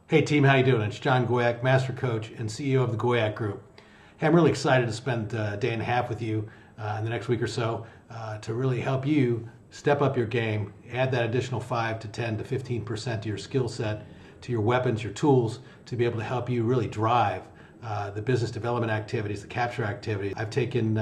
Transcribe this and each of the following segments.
Hey team, how you doing? It's John Goyak, Master Coach and CEO of the Goyak Group. Hey, I'm really excited to spend a day and a half with you in the next week or so to really help you step up your game, add that additional 5 to 10 to 15% to your skill set, to your weapons, your tools, to be able to help you really drive the business development activities, the capture activities. I've taken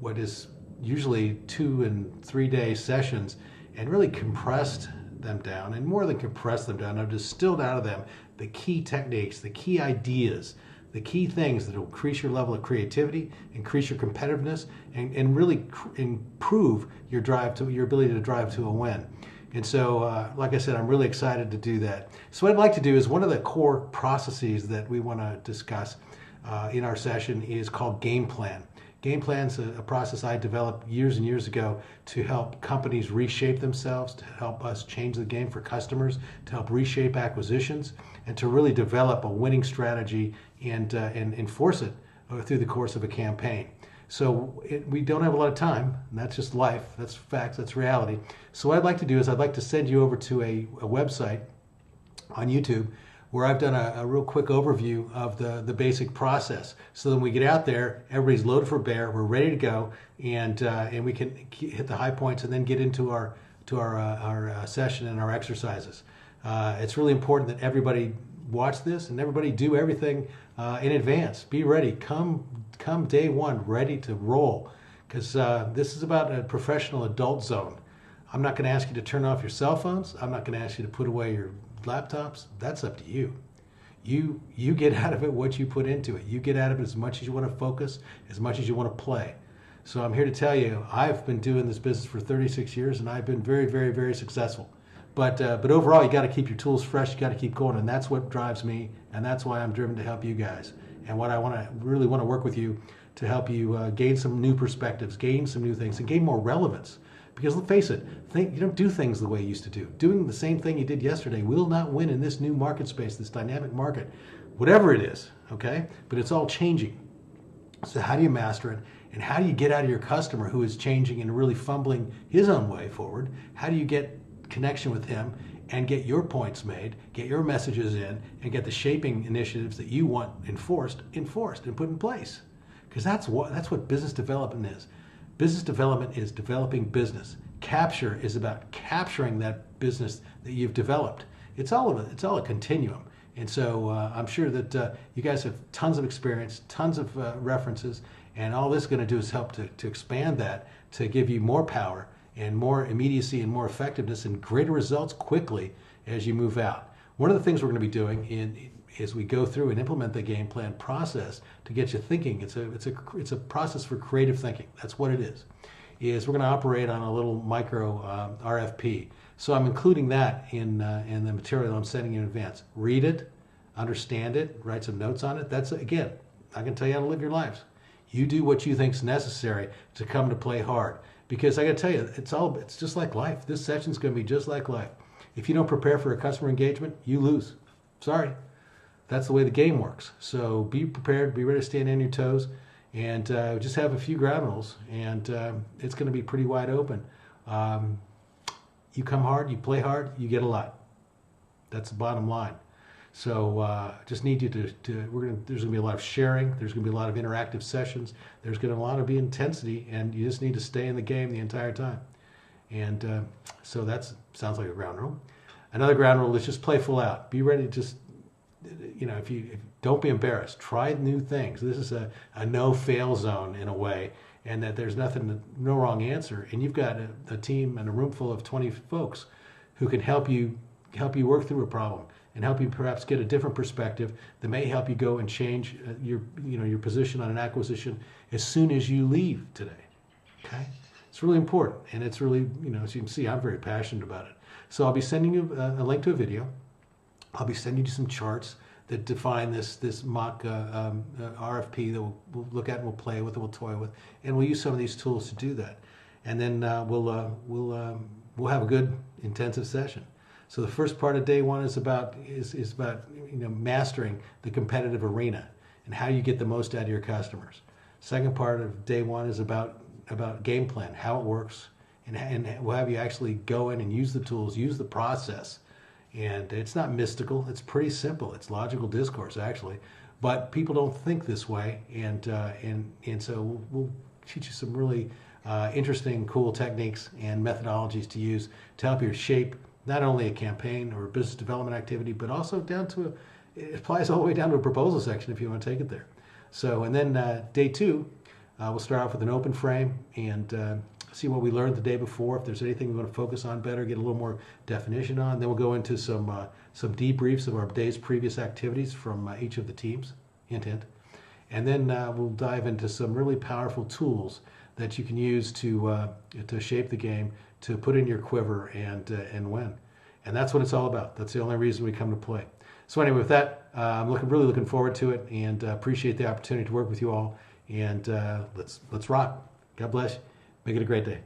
what is usually 2 and 3 day sessions and really compressed them down, and more than compress them down, I've distilled out of them the key techniques, the key ideas, the key things that will increase your level of creativity, increase your competitiveness, and really improve your ability to drive to a win. And so, like I said, I'm really excited to do that. So what I'd like to do is one of the core processes that we want to discuss in our session is called game plan. Game plan's a process I developed years and years ago to help companies reshape themselves, to help us change the game for customers, to help reshape acquisitions, and to really develop a winning strategy and enforce it through the course of a campaign. So we don't have a lot of time, and that's just life, that's facts, that's reality. So what I'd like to do is I'd like to send you over to a website on YouTube where I've done a real quick overview of the basic process. So then we get out there, everybody's loaded for bear, we're ready to go, and we can hit the high points and then get into our session and our exercises. It's really important that everybody watch this and everybody do everything in advance. Be ready. Come day one, ready to roll, because this is about a professional adult zone. I'm not going to ask you to turn off your cell phones. I'm not going to ask you to put away your laptops. That's up to you. You get out of it what you put into it. You get out of it as much as you want to focus, as much as you want to play. So I'm here to tell you, I've been doing this business for 36 years and I've been very, very, very successful. But overall, you got to keep your tools fresh. You got to keep going, and that's what drives me, and that's why I'm driven to help you guys. And what I really want to work with you to help you gain some new perspectives, gain some new things, and gain more relevance. Because let's face it, you don't do things the way you used to do. Doing the same thing you did yesterday will not win in this new market space, this dynamic market, whatever it is, okay? But it's all changing. So how do you master it? And how do you get out of your customer who is changing and really fumbling his own way forward? How do you get connection with him and get your points made, get your messages in, and get the shaping initiatives that you want enforced and put in place? Because that's what business development is. Business development is developing business. Capture is about capturing that business that you've developed. It's all a continuum. And so I'm sure that you guys have tons of experience, tons of references, and all this is going to do is help to expand that, to give you more power and more immediacy and more effectiveness and greater results quickly as you move out. One of the things we're going to be doing as we go through and implement the game plan process to get you thinking, it's a process for creative thinking. That's what it is we're going to operate on a little micro RFP. So I'm including that in the material I'm sending you in advance. Read it, understand it, write some notes on it. That's, again, I can tell you how to live your lives. You do what you think's necessary to come to play hard. Because I got to tell you, it's just like life. This session's going to be just like life. If you don't prepare for a customer engagement, you lose. Sorry. That's the way the game works. So be prepared, be ready to stand on your toes, and just have a few ground rules, and it's going to be pretty wide open. You come hard, you play hard, you get a lot. That's the bottom line. So just need you there's going to be a lot of sharing, there's going to be a lot of interactive sessions, there's going to be a lot of intensity, and you just need to stay in the game the entire time. And so that sounds like a ground rule. Another ground rule is just play full out. Be ready to just, if don't be embarrassed. Try new things. This is a no-fail zone in a way, and that there's no wrong answer. And you've got a team and a room full of 20 folks who can help you work through a problem and help you perhaps get a different perspective that may help you go and change your position on an acquisition as soon as you leave today. Okay, it's really important, and it's really, as you can see, I'm very passionate about it. So I'll be sending you a link to a video. I'll be sending you some charts that define this mock RFP that we'll look at and we'll play with and we'll toy with, and we'll use some of these tools to do that. And then we'll have a good intensive session. So the first part of day one is about mastering the competitive arena and how you get the most out of your customers. Second part of day one is about game plan, how it works, and we'll have you actually go in and use the tools, use the process, And it's not mystical. It's pretty simple. It's logical discourse, actually. But people don't think this way. And so we'll teach you some really interesting, cool techniques and methodologies to use to help you shape not only a campaign or a business development activity, but also down to it applies all the way down to a proposal section if you want to take it there. So, and then day 2, we'll start off with an open frame and see what we learned the day before. If there's anything we want to focus on better, get a little more definition on. Then we'll go into some debriefs of our day's previous activities from each of the teams, hint, hint. And then we'll dive into some really powerful tools that you can use to shape the game, to put in your quiver and win. And that's what it's all about. That's the only reason we come to play. So anyway, with that, I'm really looking forward to it, and appreciate the opportunity to work with you all. And let's rock. God bless you. Make it a great day.